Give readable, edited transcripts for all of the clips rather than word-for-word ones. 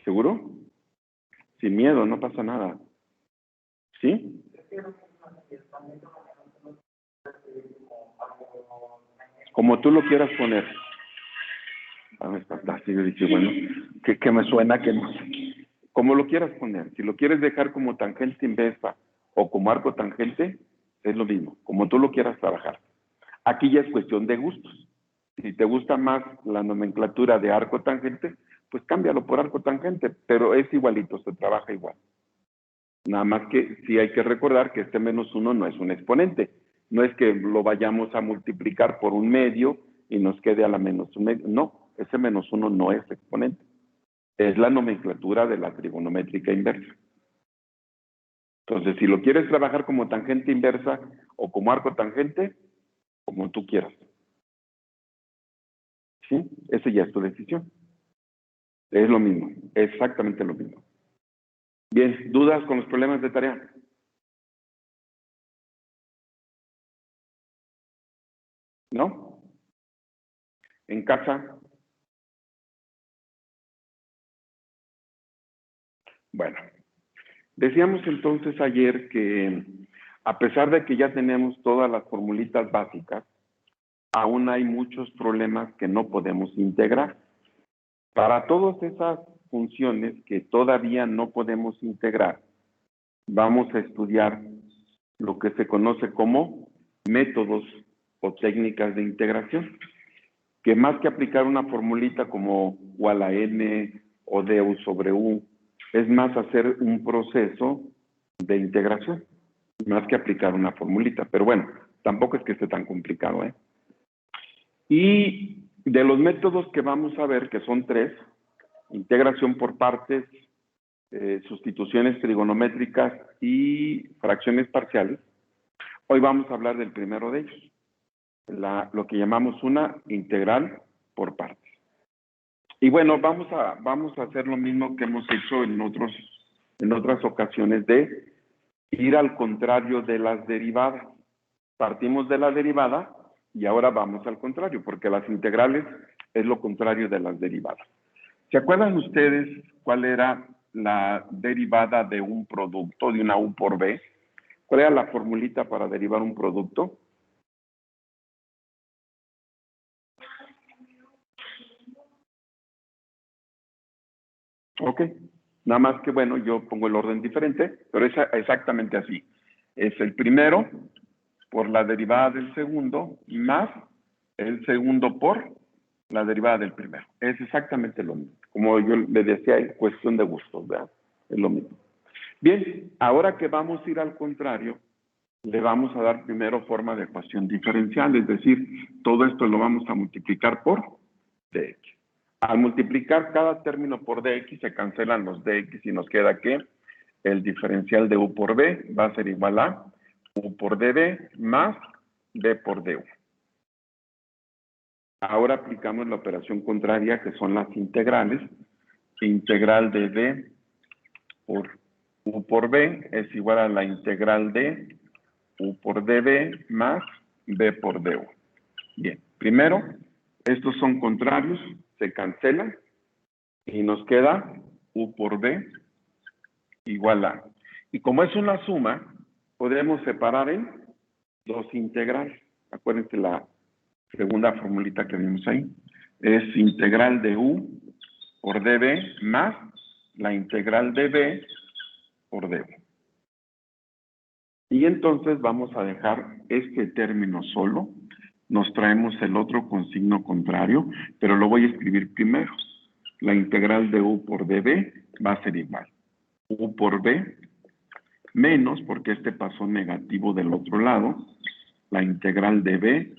¿Seguro? Sin miedo, no pasa nada. ¿Sí? Como tú lo quieras poner. Ah, es fantástico. Dice, bueno, que me suena que no sé. Como lo quieras poner. Si lo quieres dejar como tangente inversa o como arco tangente, es lo mismo. Como tú lo quieras trabajar. Aquí ya es cuestión de gustos. Si te gusta más la nomenclatura de arco tangente, pues cámbialo por arco tangente, pero es igualito, se trabaja igual. Nada más que sí hay que recordar que este -1 no es un exponente. No es que lo vayamos a multiplicar por un medio y nos quede a la -1 medio. No, ese -1 no es exponente. Es la nomenclatura de la trigonométrica inversa. Entonces, si lo quieres trabajar como tangente inversa o como arco tangente, como tú quieras. ¿Sí? Esa ya es tu decisión. Es lo mismo, exactamente lo mismo. Bien, ¿dudas con los problemas de tarea? ¿No? ¿En casa? Bueno, decíamos entonces ayer que a pesar de que ya tenemos todas las formulitas básicas, aún hay muchos problemas que no podemos integrar. Para todas esas funciones que todavía no podemos integrar, vamos a estudiar lo que se conoce como métodos o técnicas de integración, que más que aplicar una formulita como U a la n o du sobre u, es más hacer un proceso de integración, más que aplicar una formulita. Pero bueno, tampoco es que esté tan complicado, ¿eh? Y de los métodos que vamos a ver, que son 3, integración por partes, sustituciones trigonométricas y fracciones parciales, hoy vamos a hablar del primero de ellos, lo que llamamos una integral por partes. Y bueno, vamos a hacer lo mismo que hemos hecho en otras ocasiones, de ir al contrario de las derivadas. Partimos de la derivada y ahora vamos al contrario, porque las integrales es lo contrario de las derivadas. ¿Se acuerdan ustedes cuál era la derivada de un producto, de una U por B? ¿Cuál era la formulita para derivar un producto? Ok, nada más que bueno, yo pongo el orden diferente, pero es exactamente así. Es el primero por la derivada del segundo más el segundo por la derivada del primero. Es exactamente lo mismo. Como yo le decía, es cuestión de gustos, ¿verdad? Es lo mismo. Bien, ahora que vamos a ir al contrario, le vamos a dar primero forma de ecuación diferencial, es decir, todo esto lo vamos a multiplicar por dx. Al multiplicar cada término por dx, se cancelan los dx y nos queda que el diferencial de u por b va a ser igual a u por db más b por du. Ahora aplicamos la operación contraria, que son las integrales. Integral de b por u por b es igual a la integral de u por db más b por du. Bien, primero, estos son contrarios, se cancelan y nos queda u por b igual a. Y como es una suma, podemos separar en dos integrales. Acuérdense la segunda formulita que vimos ahí. Es integral de u por db más la integral de b por du. Y entonces vamos a dejar este término solo. Nos traemos el otro con signo contrario, pero lo voy a escribir primero. La integral de u por db va a ser igual. U por b menos, porque este pasó negativo del otro lado, la integral de b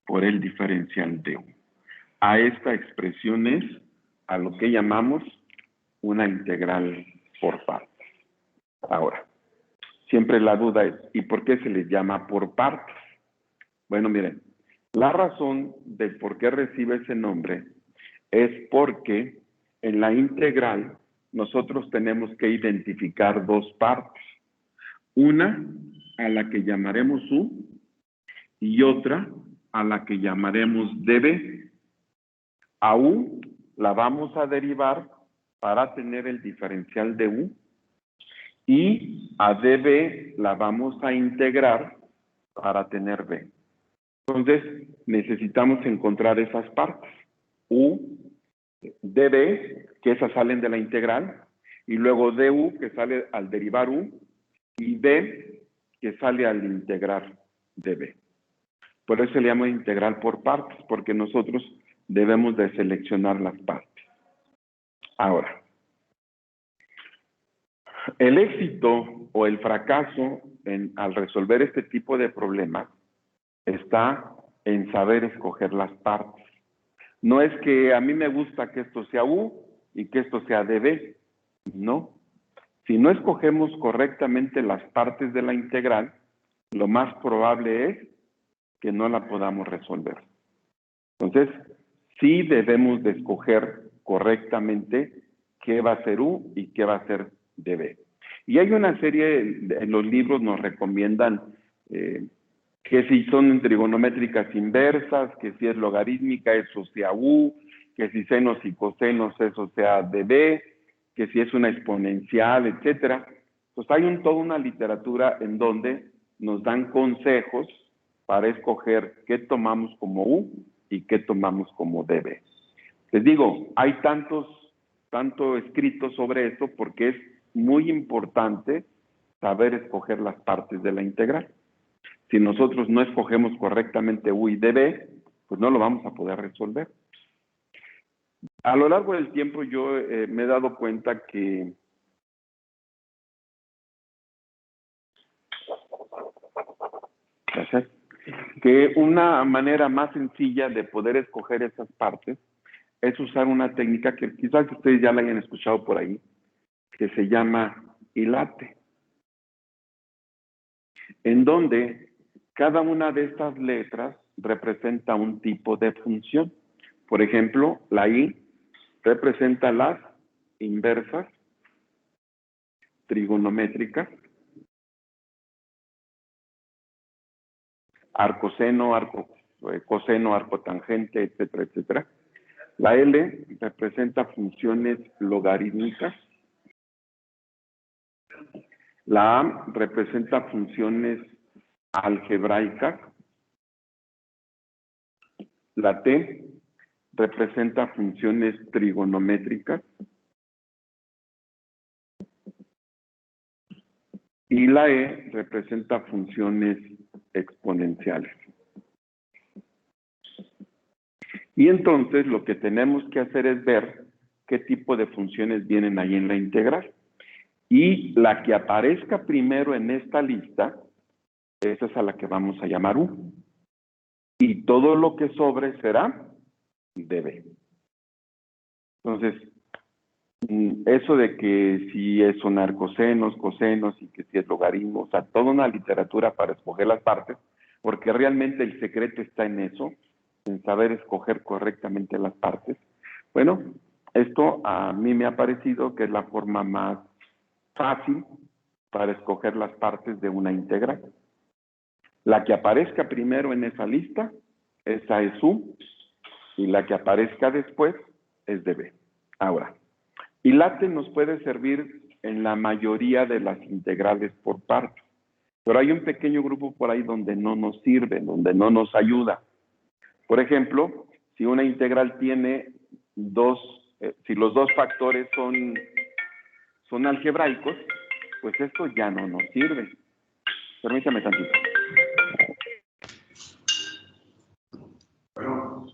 por el diferencial de u. A esta expresión es a lo que llamamos una integral por partes. Ahora, siempre la duda es, ¿y por qué se les llama por partes? Bueno, miren, la razón de por qué recibe ese nombre es porque en la integral nosotros tenemos que identificar dos partes. Una a la que llamaremos u y otra a la que llamaremos db. A u la vamos a derivar para tener el diferencial de U y a dB la vamos a integrar para tener B. Entonces, necesitamos encontrar esas partes. U, dB, que esas salen de la integral, y luego du, que sale al derivar U, y B, que sale al integrar dB. Por eso se le llama integral por partes, porque nosotros debemos de seleccionar las partes. Ahora, el éxito o el fracaso al resolver este tipo de problemas está en saber escoger las partes. No es que a mí me gusta que esto sea U y que esto sea dB. No. Si no escogemos correctamente las partes de la integral, lo más probable es que no la podamos resolver. Entonces, sí debemos de escoger correctamente qué va a ser U y qué va a ser dB. Y hay una serie, en los libros nos recomiendan que si son trigonométricas inversas, que si es logarítmica, eso sea U, que si senos y cosenos, eso sea dB, que si es una exponencial, etcétera. Pues hay toda una literatura en donde nos dan consejos para escoger qué tomamos como U y qué tomamos como dB. Les digo, hay tanto escrito sobre esto porque es muy importante saber escoger las partes de la integral. Si nosotros no escogemos correctamente U y dB, pues no lo vamos a poder resolver. A lo largo del tiempo yo me he dado cuenta que una manera más sencilla de poder escoger esas partes es usar una técnica que quizás ustedes ya la hayan escuchado por ahí, que se llama hilate, en donde cada una de estas letras representa un tipo de función. Por ejemplo, la I representa las inversas trigonométricas, arcoseno, coseno, arcotangente, etcétera, etcétera. La L representa funciones logarítmicas. La A representa funciones algebraicas. La T representa funciones trigonométricas. Y la E representa funciones exponenciales. Y entonces lo que tenemos que hacer es ver qué tipo de funciones vienen ahí en la integral. Y la que aparezca primero en esta lista, esa es a la que vamos a llamar U. Y todo lo que sobre será dB. Entonces, eso de que si son arcosenos, cosenos y que si es logaritmo, o sea, toda una literatura para escoger las partes, porque realmente el secreto está en eso, en saber escoger correctamente las partes. Bueno, esto a mí me ha parecido que es la forma más fácil para escoger las partes de una integral. La que aparezca primero en esa lista, esa es U, y la que aparezca después es dB. Ahora, hilate nos puede servir en la mayoría de las integrales por partes, pero hay un pequeño grupo por ahí donde no nos sirve, donde no nos ayuda. Por ejemplo, si una integral tiene si los dos factores son algebraicos, pues esto ya no nos sirve. Permítame tantito. Bueno.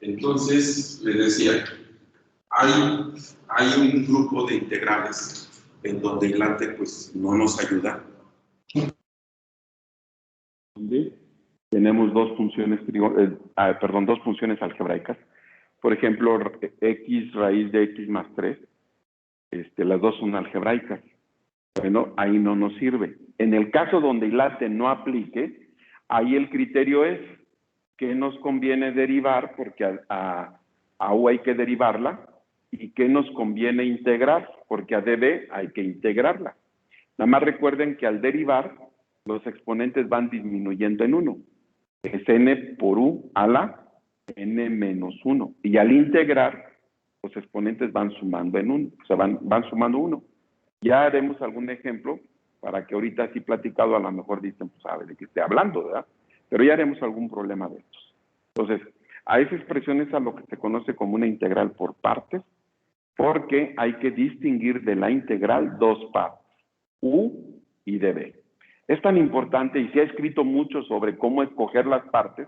Entonces, les decía, hay un grupo de integrales en donde el late pues no nos ayuda. Tenemos dos funciones, dos funciones algebraicas. Por ejemplo, x raíz de x más 3, las dos son algebraicas. Bueno, ahí no nos sirve. En el caso donde el late no aplique, ahí el criterio es que nos conviene derivar, porque a U hay que derivarla, y que nos conviene integrar, porque a db hay que integrarla. Nada más recuerden que al derivar, los exponentes van disminuyendo en 1. Es n por u a la n menos 1. Y al integrar, los exponentes van sumando en 1. O sea, van sumando 1. Ya haremos algún ejemplo para que ahorita así platicado a lo mejor dicen, pues sabe de qué esté hablando, ¿verdad? Pero ya haremos algún problema de estos. Entonces, a esa expresión es a lo que se conoce como una integral por partes, porque hay que distinguir de la integral dos partes, u y db. Es tan importante y se ha escrito mucho sobre cómo escoger las partes,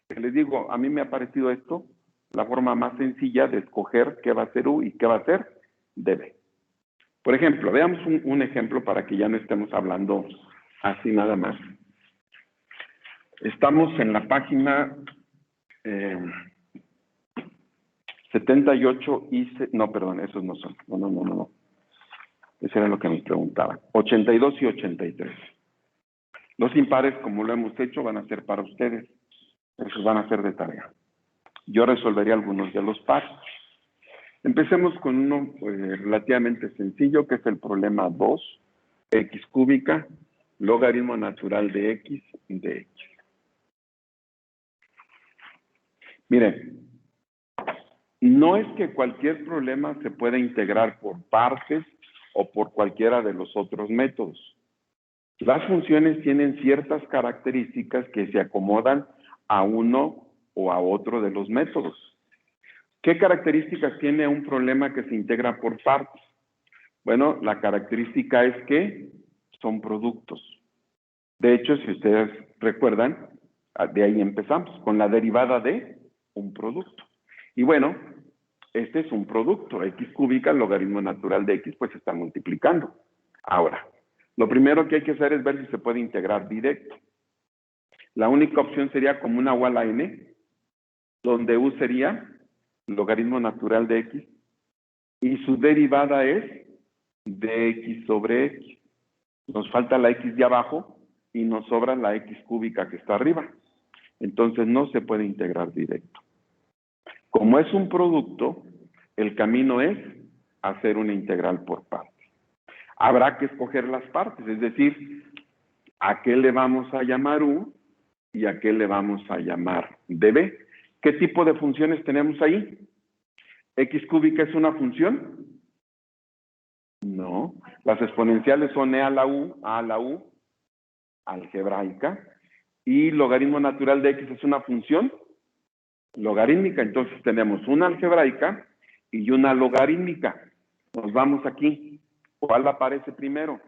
que les digo, a mí me ha parecido esto la forma más sencilla de escoger qué va a ser u y qué va a ser db. Por ejemplo, veamos un ejemplo para que ya no estemos hablando así nada más. Estamos en la página 78 y... No, perdón, esos no son. No. Eso era lo que nos preguntaban. 82 y 83. Los impares, como lo hemos hecho, van a ser para ustedes. Esos van a ser de tarea. Yo resolvería algunos de los pares. Empecemos con uno relativamente sencillo, que es el problema 2, x cúbica, logaritmo natural de x de x. Miren, no es que cualquier problema se pueda integrar por partes o por cualquiera de los otros métodos. Las funciones tienen ciertas características que se acomodan a uno o a otro de los métodos. ¿Qué características tiene un problema que se integra por partes? Bueno, la característica es que son productos. De hecho, si ustedes recuerdan, de ahí empezamos, con la derivada de un producto. Y bueno, este es un producto, x cúbica, el logaritmo natural de x, pues se está multiplicando. Ahora, lo primero que hay que hacer es ver si se puede integrar directo. La única opción sería como una u a la n, donde u sería logaritmo natural de x, y su derivada es dx sobre x. Nos falta la x de abajo y nos sobra la x cúbica que está arriba. Entonces no se puede integrar directo. Como es un producto, el camino es hacer una integral por partes. Habrá que escoger las partes, es decir, a qué le vamos a llamar u y a qué le vamos a llamar db. ¿Qué tipo de funciones tenemos ahí? ¿X cúbica es una función? No. Las exponenciales son a la u, algebraica, y logaritmo natural de x es una función logarítmica. Entonces tenemos una algebraica y una logarítmica. Nos vamos aquí. ¿Cuál aparece primero?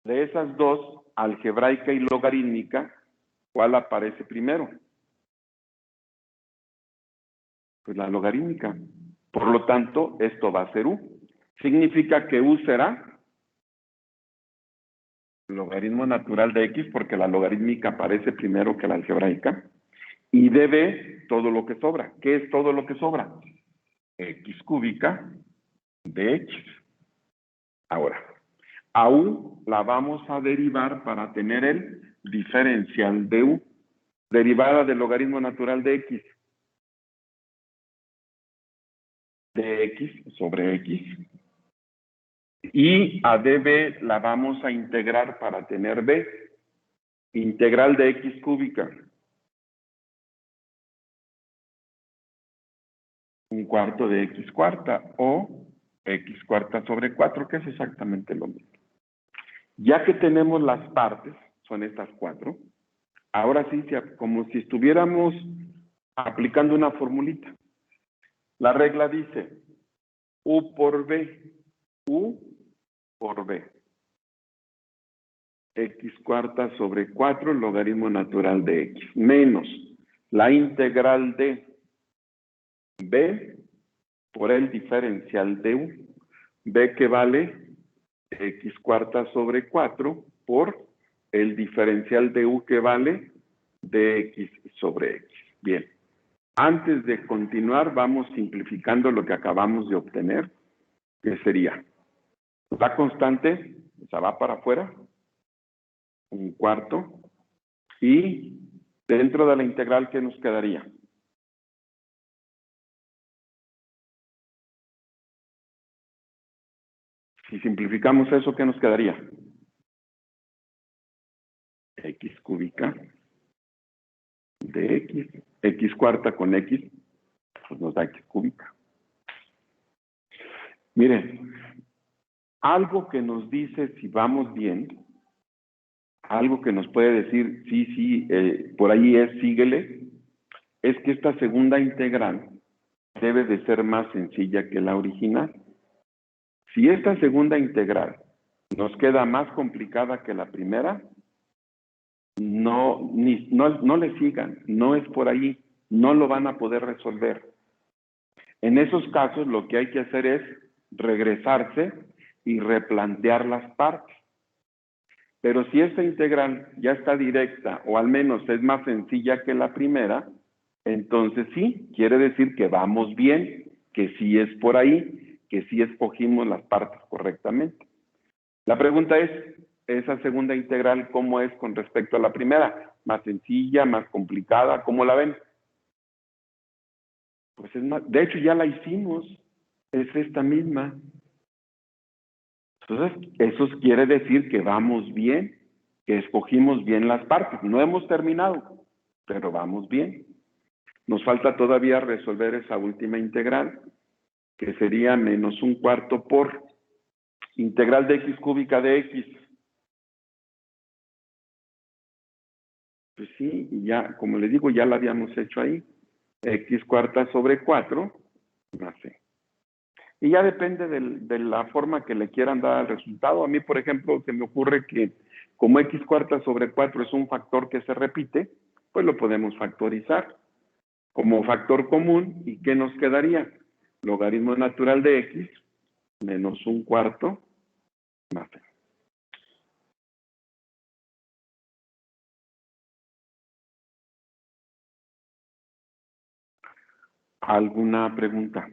De esas dos, algebraica y logarítmica, ¿cuál aparece primero? Pues la logarítmica. Por lo tanto, esto va a ser u. Significa que u será logaritmo natural de x, porque la logarítmica aparece primero que la algebraica. Y db todo lo que sobra. ¿Qué es todo lo que sobra? X cúbica de x. Ahora, A u la vamos a derivar para tener el diferencial de u, derivada del logaritmo natural de x. De x sobre x. Y a db la vamos a integrar para tener b. Integral de x cúbica. Un cuarto de x cuarta o x cuarta sobre 4, que es exactamente lo mismo. Ya que tenemos las partes, son estas 4, ahora sí, como si estuviéramos aplicando una formulita. La regla dice u por b, u por b. X cuarta sobre 4, logaritmo natural de x, menos la integral de b por el diferencial de u, b que vale x cuarta sobre 4 por el diferencial de u que vale dx sobre x. Bien, antes de continuar vamos simplificando lo que acabamos de obtener, que sería la constante, esa va para afuera, un cuarto, y dentro de la integral, ¿qué nos quedaría? Si simplificamos eso, ¿qué nos quedaría? X cúbica de x. X cuarta con x, pues nos da x cúbica. Miren, algo que nos dice si vamos bien, algo que nos puede decir, sí, por ahí síguele, es que esta segunda integral debe de ser más sencilla que la original. Si esta segunda integral nos queda más complicada que la primera, no le sigan, no es por ahí, no lo van a poder resolver. En esos casos lo que hay que hacer es regresarse y replantear las partes. Pero si esta integral ya está directa o al menos es más sencilla que la primera, entonces sí, quiere decir que vamos bien, que sí es por ahí, que sí escogimos las partes correctamente. La pregunta es, esa segunda integral, ¿cómo es con respecto a la primera? ¿Más sencilla, más complicada? ¿Cómo la ven? Pues es más, de hecho ya la hicimos, es esta misma. Entonces, eso quiere decir que vamos bien, que escogimos bien las partes. No hemos terminado, pero vamos bien. Nos falta todavía resolver esa última integral, que sería menos un cuarto por integral de x cúbica de x. Pues sí, y ya, como les digo, ya la habíamos hecho ahí. X cuarta sobre 4 más c. Y ya depende de la forma que le quieran dar al resultado. A mí, por ejemplo, se me ocurre que como x cuarta sobre 4 es un factor que se repite, pues lo podemos factorizar como factor común. ¿Y qué nos quedaría? Logaritmo natural de x menos un cuarto más c. ¿Alguna pregunta?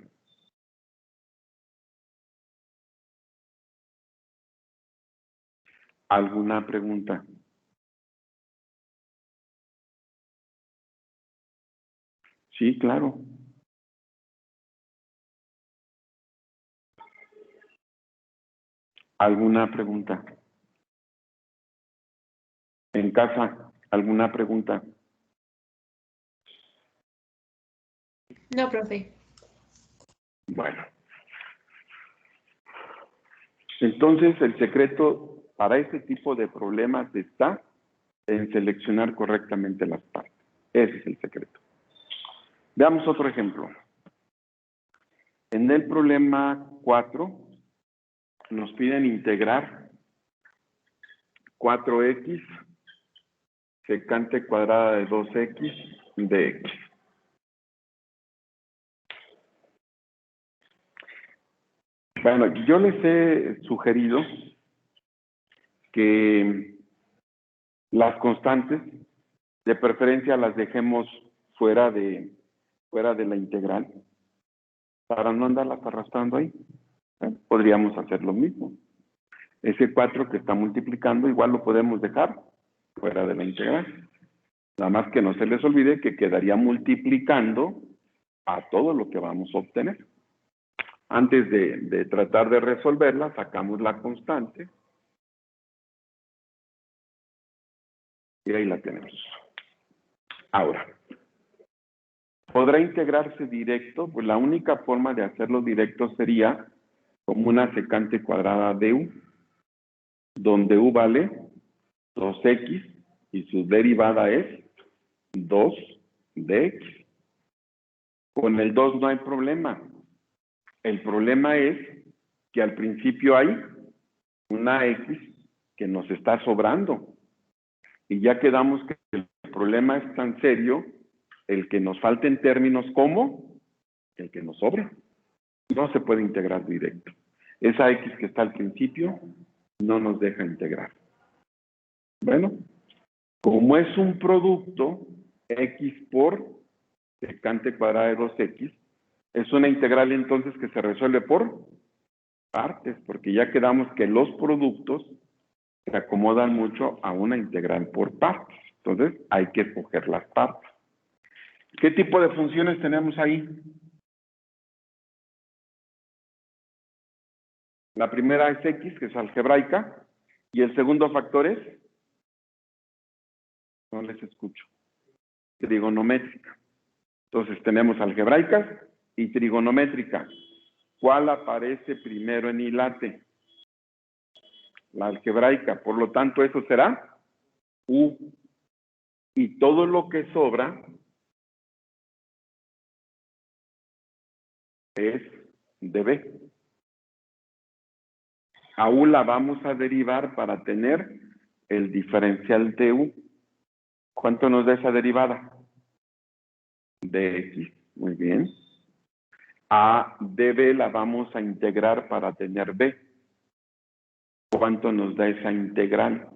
¿Alguna pregunta? Sí, claro. ¿Alguna pregunta? En casa, ¿alguna pregunta? No, profe. Bueno. Entonces, el secreto para este tipo de problemas está en seleccionar correctamente las partes. Ese es el secreto. Veamos otro ejemplo. En el problema 4, nos piden integrar 4x secante cuadrada de 2x de x. Bueno, yo les he sugerido que las constantes, de preferencia, las dejemos fuera de la integral, para no andarlas arrastrando ahí. Podríamos hacer lo mismo. Ese 4 que está multiplicando igual lo podemos dejar fuera de la integral. Nada más que no se les olvide que quedaría multiplicando a todo lo que vamos a obtener. Antes de tratar de resolverla, sacamos la constante. Y ahí la tenemos. Ahora, ¿podrá integrarse directo? Pues la única forma de hacerlo directo sería como una secante cuadrada de u, donde u vale 2x y su derivada es 2 de x. Con el 2 no hay problema. El problema es que al principio hay una x que nos está sobrando. Y ya quedamos que el problema es tan serio, el que nos falten términos como el que nos sobra. No se puede integrar directo. Esa x que está al principio no nos deja integrar. Bueno, como es un producto, x por secante cuadrada de 2x, es una integral entonces que se resuelve por partes, porque ya quedamos que los productos se acomodan mucho a una integral por partes. Entonces hay que escoger las partes. ¿Qué tipo de funciones tenemos ahí? La primera es x, que es algebraica, y el segundo factor es, no les escucho, trigonométrica. Entonces tenemos algebraicas y trigonométrica. ¿Cuál aparece primero en hilate? La algebraica. Por lo tanto, eso será u. Y todo lo que sobra es de b. A u la vamos a derivar para tener el diferencial de u. ¿Cuánto nos da esa derivada? De x. Muy bien. A de b la vamos a integrar para tener b. ¿Cuánto nos da esa integral?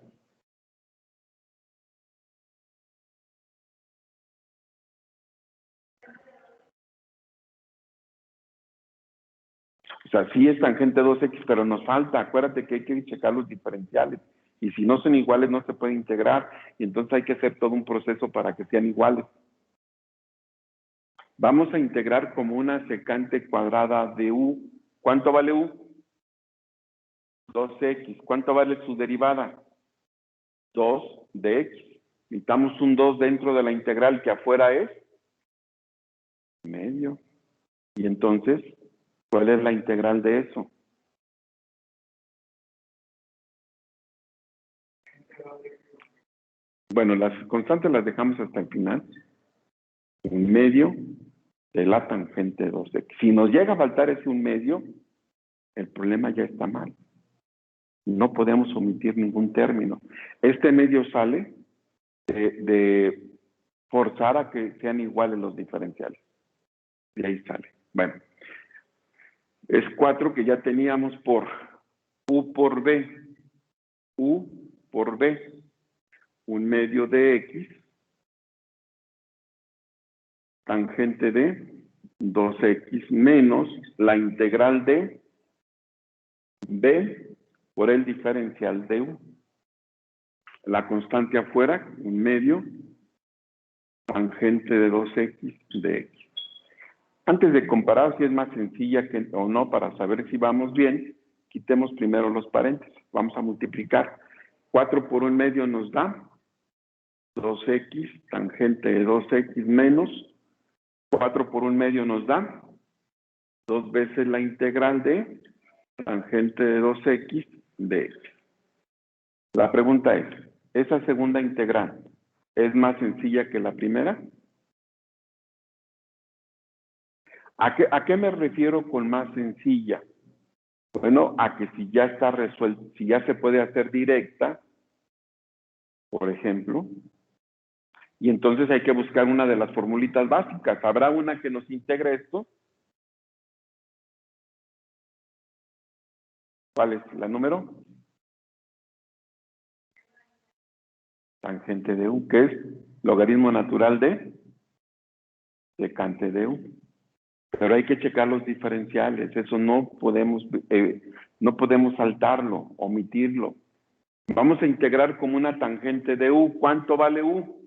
O sea, sí es tangente 2x, pero nos falta. Acuérdate que hay que checar los diferenciales. Y si no son iguales, no se puede integrar. Y entonces hay que hacer todo un proceso para que sean iguales. Vamos a integrar como una secante cuadrada de u. ¿Cuánto vale u? 2x. ¿Cuánto vale su derivada? 2 de x. Necesitamos un 2 dentro de la integral que afuera es medio. Y entonces, ¿cuál es la integral de eso? Bueno, las constantes las dejamos hasta el final. Un medio de la tangente de 2x. Si nos llega a faltar ese un medio, el problema ya está mal. No podemos omitir ningún término. Este medio sale de forzar a que sean iguales los diferenciales. De ahí sale. Bueno, es 4 que ya teníamos por u por b. U por b. Un medio de x. Tangente de 2x menos la integral de b por el diferencial de u. La constante afuera, un medio, tangente de 2x de x. Antes de comparar si es más sencilla o no, para saber si vamos bien, quitemos primero los paréntesis. Vamos a multiplicar. 4 por un medio nos da 2x, tangente de 2x menos 4 por un medio nos da 2 veces la integral de tangente de 2x de x. La pregunta es, ¿esa segunda integral es más sencilla que la primera? ¿A qué me refiero con más sencilla? Bueno, a que si ya está resuelto, si ya se puede hacer directa, por ejemplo, y entonces hay que buscar una de las formulitas básicas. ¿Habrá una que nos integre esto? ¿Cuál es la número? Tangente de u, que es logaritmo natural de secante de u. Pero hay que checar los diferenciales, eso no podemos saltarlo, omitirlo. Vamos a integrar como una tangente de u. ¿Cuánto vale u?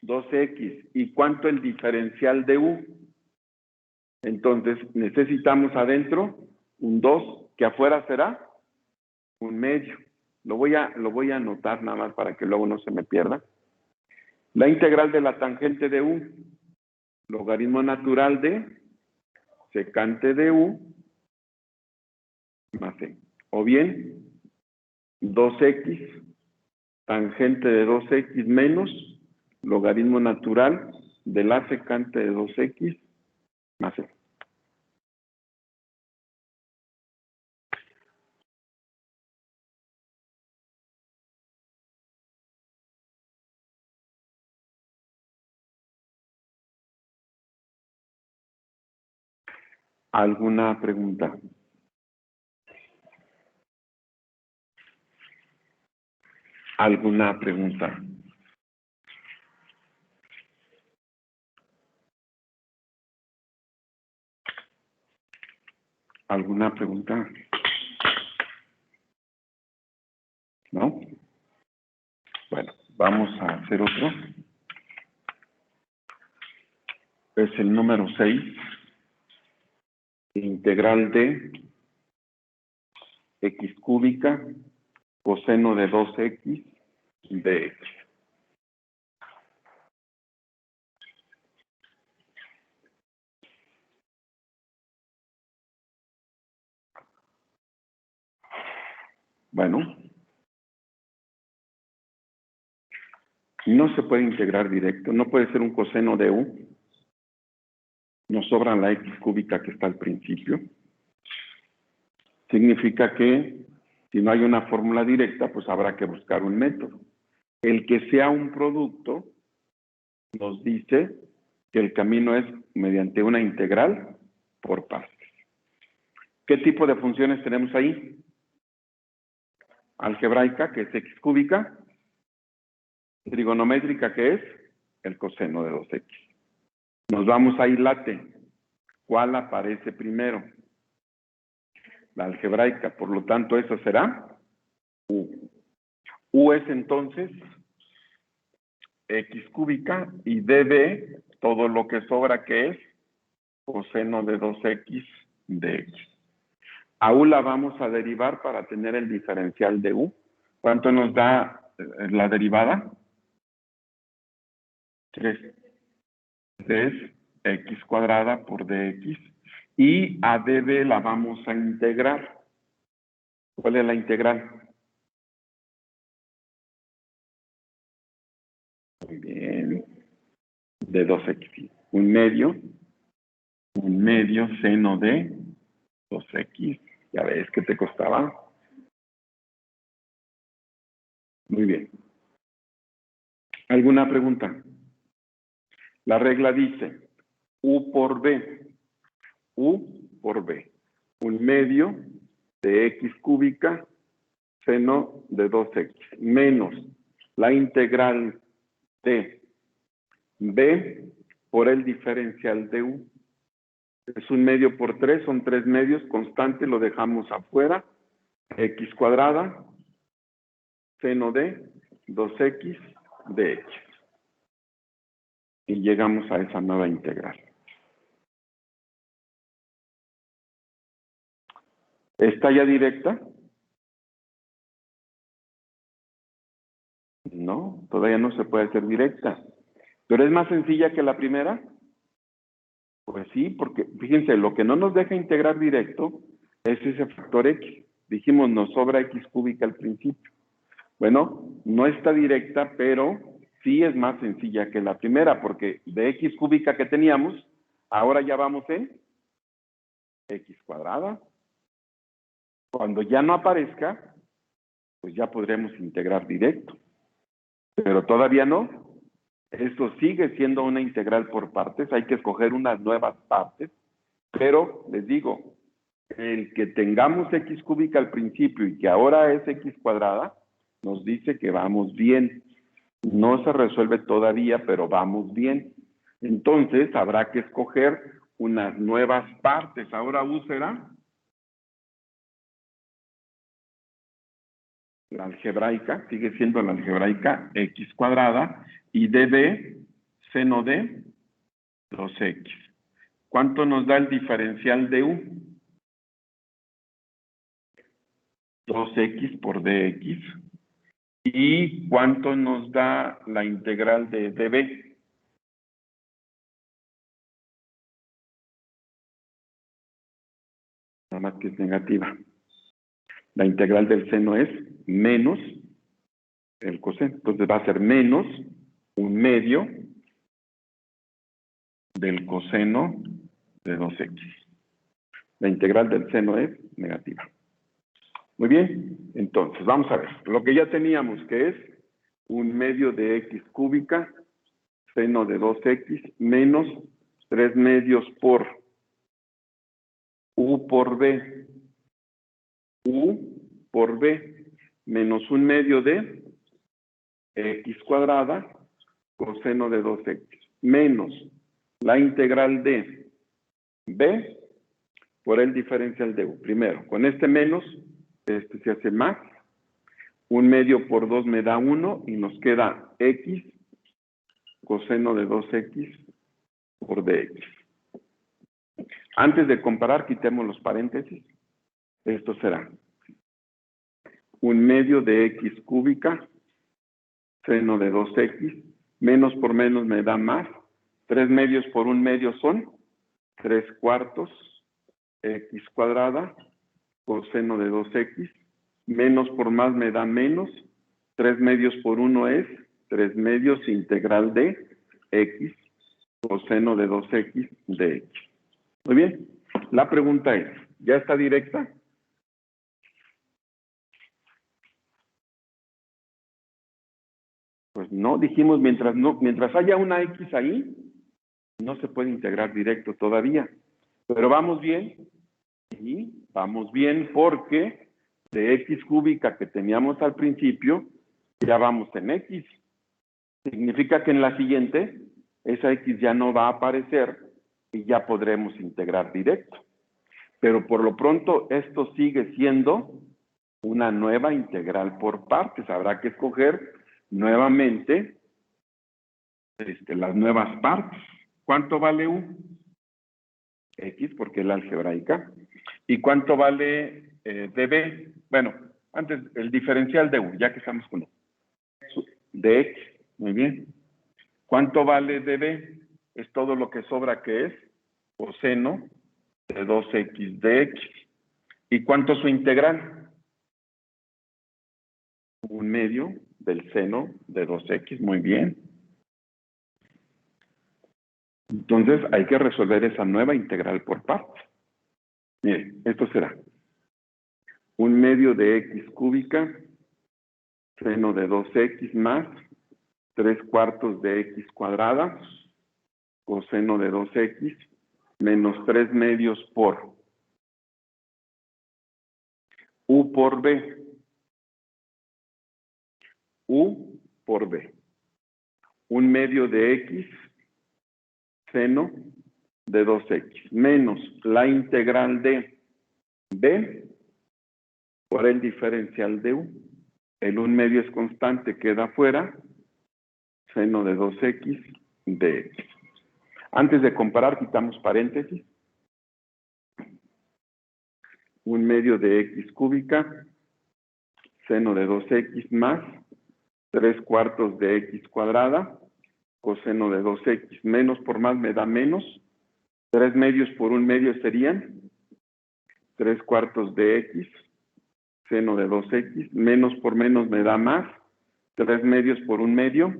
2x. ¿Y cuánto el diferencial de u? Entonces, necesitamos adentro un 2, que afuera será un medio. Lo voy a anotar nada más para que luego no se me pierda. La integral de la tangente de u, logaritmo natural de secante de u más c. O bien, 2x, tangente de 2x menos logaritmo natural de la secante de 2x más c. ¿Alguna pregunta? ¿Alguna pregunta? ¿Alguna pregunta? ¿No? Bueno, vamos a hacer otro. Es el número 6. Integral de x cúbica coseno de 2x de x. Bueno, no se puede integrar directo, no puede ser un coseno de u. Nos sobra la x cúbica que está al principio. Significa que si no hay una fórmula directa, pues habrá que buscar un método. El que sea un producto nos dice que el camino es mediante una integral por partes. ¿Qué tipo de funciones tenemos ahí? Algebraica, que es x cúbica. Trigonométrica, que es el coseno de 2x. Nos vamos a hilate. ¿Cuál aparece primero? La algebraica. Por lo tanto, eso será u. U es entonces x cúbica y db, todo lo que sobra, que es coseno de 2x de x. A u la vamos a derivar para tener el diferencial de u. ¿Cuánto nos da la derivada? 3. 3x cuadrada por dx. Y a db la vamos a integrar. ¿Cuál es la integral? Muy bien. De 2x. Un medio seno de 2x. Ya ves que te costaba. Muy bien. ¿Alguna pregunta? La regla dice u por b. U por b. Un medio de x cúbica seno de 2x menos la integral de b por el diferencial de u. Es un medio por 3, son 3 medios, constante, lo dejamos afuera. X cuadrada, seno de 2x de x. Y llegamos a esa nueva integral. ¿Está ya directa? No, todavía no se puede hacer directa. ¿Pero es más sencilla que la primera? Pues sí, porque fíjense, lo que no nos deja integrar directo es ese factor x. Dijimos, nos sobra x cúbica al principio. Bueno, no está directa, pero sí es más sencilla que la primera, porque de x cúbica que teníamos, ahora ya vamos en x cuadrada. Cuando ya no aparezca, pues ya podremos integrar directo. Pero todavía no. Esto sigue siendo una integral por partes, hay que escoger unas nuevas partes, pero les digo, el que tengamos x cúbica al principio y que ahora es x cuadrada, nos dice que vamos bien. No se resuelve todavía, pero vamos bien. Entonces, habrá que escoger unas nuevas partes. Ahora U será la algebraica, sigue siendo la algebraica x cuadrada, y db, seno de 2x. ¿Cuánto nos da el diferencial de U? 2x por dx. ¿Y cuánto nos da la integral de db? Nada más que es negativa. La integral del seno es menos el coseno. Entonces va a ser menos 1/2 del coseno de 2x. La integral del seno es negativa. Muy bien, entonces vamos a ver. Lo que ya teníamos que es 1/2 de x cúbica, seno de 2x, menos 3/2 por u por b. U por b, menos 1/2 de x cuadrada, coseno de 2x, menos la integral de b por el diferencial de u. Primero, con este menos, este se hace más. 1/2 por 2 me da 1 y nos queda x coseno de 2x por dx. Antes de comparar, quitemos los paréntesis. Esto será 1/2 de x cúbica, seno de 2x, menos por menos me da más. 3/2 por 1/2 son 3/4 x cuadrada, coseno de 2x, menos por más me da menos. 3/2 por 1 es 3/2 integral de x, coseno de 2x de x. Muy bien, la pregunta es, ¿ya está directa? Pues no, dijimos mientras haya una x ahí, no se puede integrar directo todavía. Pero vamos bien, y vamos bien porque de x cúbica que teníamos al principio, ya vamos en x. Significa que en la siguiente, esa x ya no va a aparecer y ya podremos integrar directo. Pero por lo pronto, esto sigue siendo una nueva integral por partes. Habrá que escoger nuevamente las nuevas partes. ¿Cuánto vale u? X, porque es la algebraica. ¿Y cuánto vale db? Bueno, antes el diferencial de u, ya que estamos con u. De x, muy bien. ¿Cuánto vale db? Es todo lo que sobra, que es coseno de 2x de x. ¿Y cuánto es su integral? 1/2 del seno de 2x, muy bien. Entonces hay que resolver esa nueva integral por partes. Miren, esto será 1/2 de x cúbica, seno de 2x más 3/4 de x cuadrada, coseno de 2x, menos 3/2 por u por b. U por b. 1/2 de x, seno de 2x, menos la integral de b por el diferencial de u. El 1/2 es constante, queda fuera, seno de 2x de x. Antes de comparar, quitamos paréntesis. 1/2 de x cúbica, seno de 2x más 3/4 de x cuadrada, coseno de 2x, menos por más me da menos. 3/2 por 1/2 serían 3/4 de x, seno de 2x, menos por menos me da más. 3/2 por 1/2,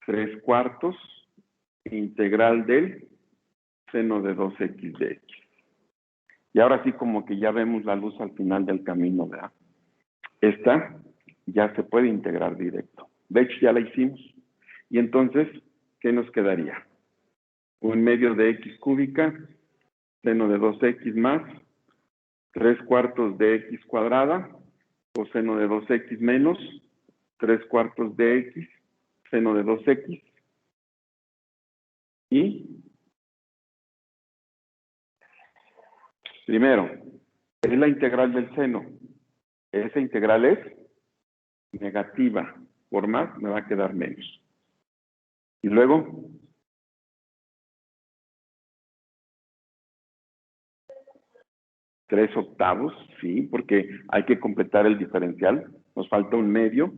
3/4 integral del seno de 2x de x. Y ahora sí como que ya vemos la luz al final del camino, ¿verdad? Esta ya se puede integrar directo. De hecho, ya la hicimos. Y entonces, ¿qué nos quedaría? 1/2 de x cúbica, seno de 2x más 3/4 de x cuadrada, coseno de 2x menos 3/4 de x, seno de 2x. Y primero, es la integral del seno. Esa integral es negativa. Por más me va a quedar menos. Y luego, tres octavos, sí, porque hay que completar el diferencial. Nos falta un medio.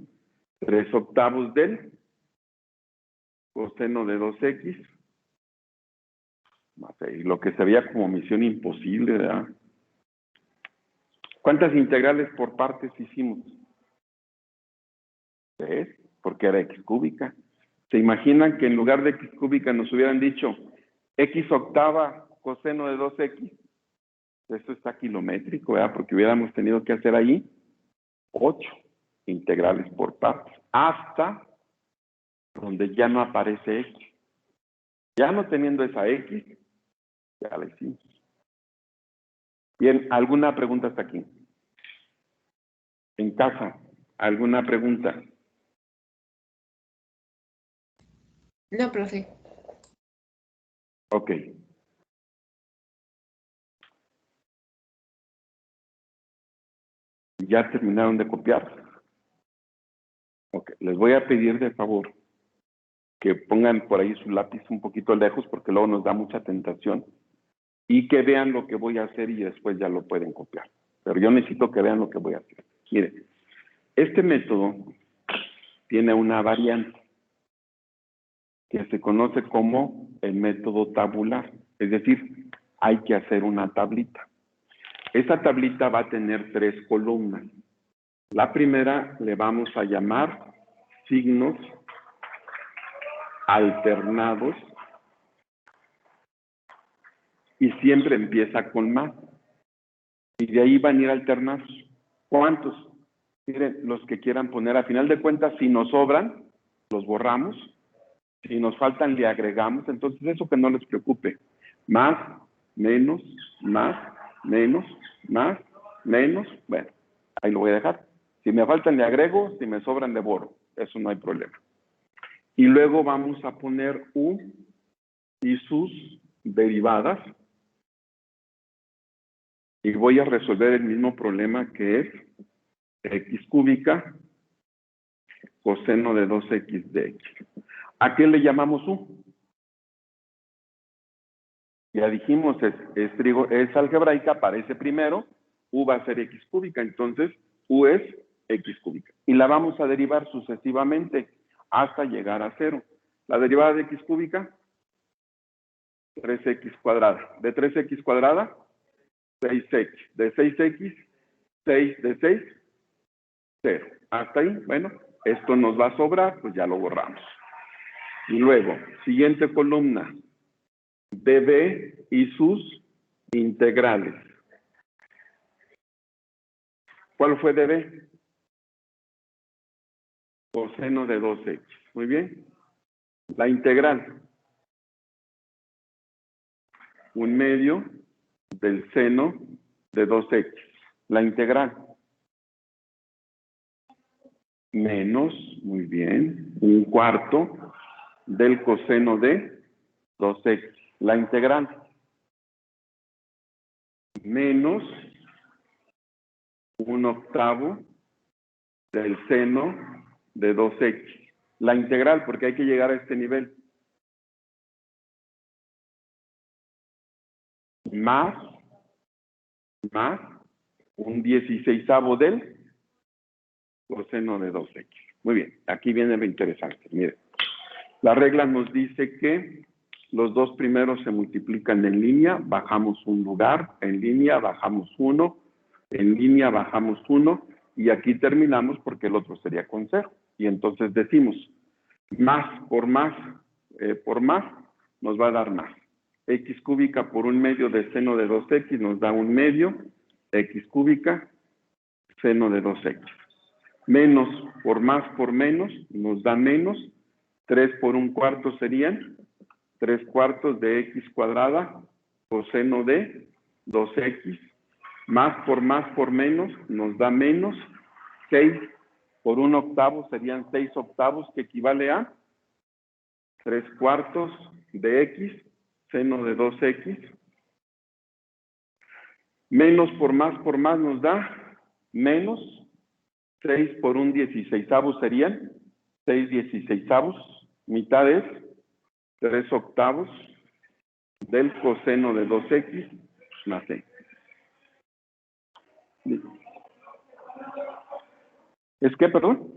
3 octavos del coseno de 2x. Y lo que se veía como misión imposible, ¿verdad? ¿Cuántas integrales por partes hicimos? 3, porque era x cúbica. ¿Se imaginan que en lugar de x cúbica nos hubieran dicho x octava coseno de 2x? Esto está kilométrico, ¿verdad? Porque hubiéramos tenido que hacer ahí 8 integrales por partes, hasta donde ya no aparece x. Ya no teniendo esa x, ya la hicimos. Bien, ¿alguna pregunta hasta aquí? En casa, ¿alguna pregunta? No, profe. Ok. ¿Ya terminaron de copiar? Ok, les voy a pedir de favor que pongan por ahí su lápiz un poquito lejos porque luego nos da mucha tentación y que vean lo que voy a hacer y después ya lo pueden copiar. Pero yo necesito que vean lo que voy a hacer. Miren, este método tiene una variante que se conoce como el método tabular. Es decir, hay que hacer una tablita. Esa tablita va a tener 3 columnas. La primera le vamos a llamar signos alternados y siempre empieza con más. Y de ahí van a ir alternados. ¿Cuántos? Miren, los que quieran poner. A final de cuentas, si nos sobran, los borramos. Si nos faltan, le agregamos. Entonces, eso que no les preocupe. Más, menos, más, menos, más, menos. Bueno, ahí lo voy a dejar. Si me faltan, le agrego. Si me sobran, le borro. Eso no hay problema. Y luego vamos a poner U y sus derivadas. Y voy a resolver el mismo problema que es x cúbica coseno de 2x de x. ¿A qué le llamamos U? Ya dijimos, es algebraica, aparece primero, U va a ser x cúbica, entonces U es x cúbica. Y la vamos a derivar sucesivamente hasta llegar a 0. La derivada de x cúbica, 3x cuadrada. De 3x cuadrada, 6x. De 6x, 6 de 6, 0. Hasta ahí, bueno, esto nos va a sobrar, pues ya lo borramos. Y luego, siguiente columna, dB y sus integrales. ¿Cuál fue dB? Coseno de 2x. Muy bien. La integral. 1/2 del seno de 2x. La integral. Menos, muy bien, 1/4 del coseno de 2x. La integral. Menos 1/8 del seno de 2x. La integral, porque hay que llegar a este nivel. Más 1/16 del coseno de 2x. Muy bien, aquí viene lo interesante. Miren, la regla nos dice que los dos primeros se multiplican en línea, bajamos un lugar, en línea bajamos 1, en línea bajamos 1, y aquí terminamos porque el otro sería con 0. Y entonces decimos, más por más nos va a dar más. X cúbica por 1/2 de seno de 2x nos da 1/2, x cúbica, seno de 2x. Menos por más por menos nos da menos. 3 por 1/4 serían 3/4 de x cuadrada coseno de 2x. Más por menos nos da menos. 6 por 1/8 serían 6 octavos, que equivale a 3/4 de x, seno de 2x, menos por más nos da menos 6 por 1/16 serían 6/16, mitad es 3/8 del coseno de 2x más x. ¿Es qué, perdón?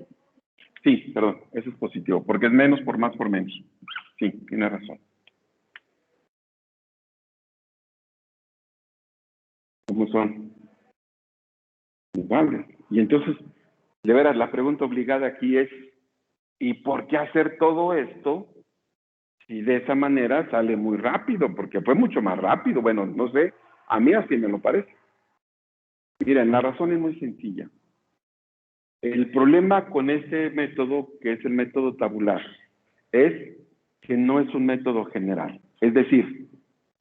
Sí, perdón, eso es positivo, porque es menos por más por menos. Sí, tiene razón. ¿Cómo son? Iguales. Y entonces, de veras, la pregunta obligada aquí es, ¿y por qué hacer todo esto si de esa manera sale muy rápido? Porque fue mucho más rápido. Bueno, no sé, a mí así me lo parece. Miren, la razón es muy sencilla. El problema con ese método, que es el método tabular, es que no es un método general. Es decir,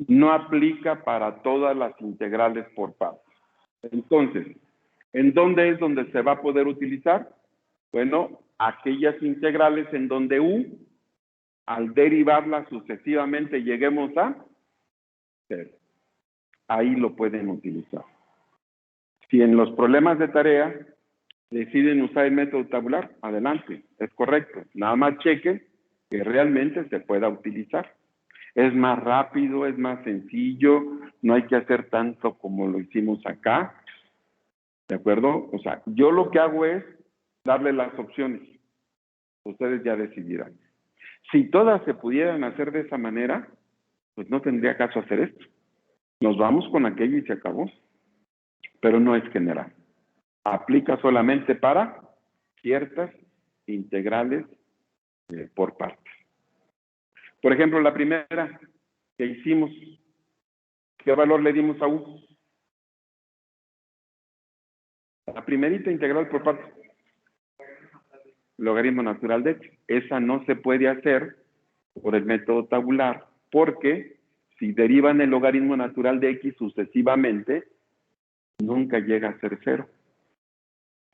no aplica para todas las integrales por partes. Entonces, ¿en dónde es donde se va a poder utilizar? Bueno, aquellas integrales en donde u, al derivarla sucesivamente, lleguemos a 0. Ahí lo pueden utilizar. Si en los problemas de tarea deciden usar el método tabular, adelante, es correcto. Nada más chequen que realmente se pueda utilizar. Es más rápido, es más sencillo, no hay que hacer tanto como lo hicimos acá, ¿de acuerdo? O sea, yo lo que hago es darle las opciones. Ustedes ya decidirán. Si todas se pudieran hacer de esa manera, pues no tendría caso hacer esto. Nos vamos con aquello y se acabó. Pero no es general. Aplica solamente para ciertas integrales por partes. Por ejemplo, la primera que hicimos, ¿qué valor le dimos a u? La primerita integral por partes. Logaritmo natural de x. Esa no se puede hacer por el método tabular, porque si derivan el logaritmo natural de x sucesivamente, nunca llega a ser 0.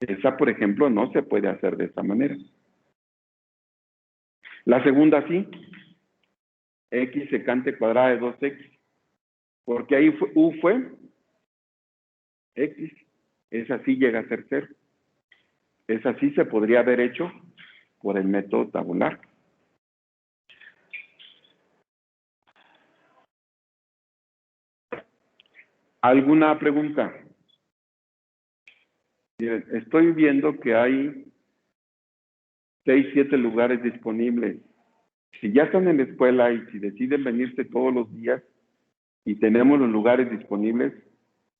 Esa, por ejemplo, no se puede hacer de esa manera. La segunda sí, x secante cuadrada de 2x, porque ahí u fue x, esa sí llega a ser 0. Esa sí se podría haber hecho por el método tabular. ¿Alguna pregunta? Miren, estoy viendo que hay 6, 7 lugares disponibles. Si ya están en la escuela y si deciden venirse todos los días y tenemos los lugares disponibles,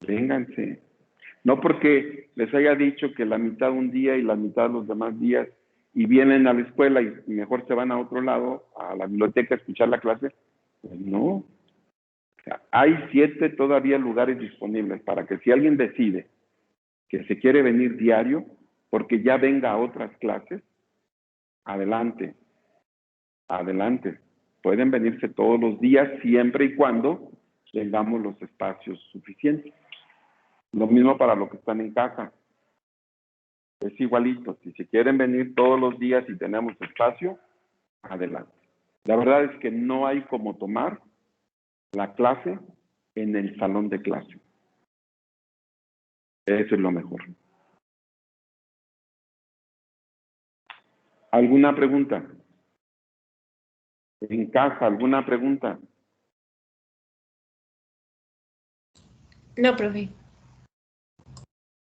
vénganse. No porque les haya dicho que la mitad un día y la mitad los demás días y vienen a la escuela y mejor se van a otro lado, a la biblioteca a escuchar la clase. Pues no. O sea, hay 7 todavía lugares disponibles para que si alguien decide que se quiere venir diario, porque ya venga a otras clases, adelante, adelante. Pueden venirse todos los días siempre y cuando tengamos los espacios suficientes. Lo mismo para los que están en casa. Es igualito. Si se quieren venir todos los días y tenemos espacio, adelante. La verdad es que no hay como tomar la clase en el salón de clase. Eso es lo mejor. ¿Alguna pregunta? En casa, ¿alguna pregunta? No, profe.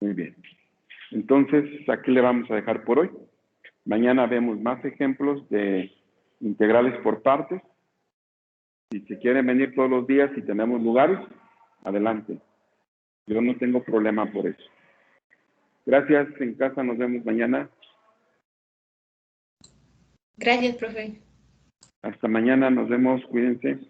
Muy bien. Entonces, aquí le vamos a dejar por hoy. Mañana vemos más ejemplos de integrales por partes. Si se quieren venir todos los días y tenemos lugares, adelante. Yo no tengo problema por eso. Gracias, en casa nos vemos mañana. Gracias, profe. Hasta mañana, nos vemos, cuídense.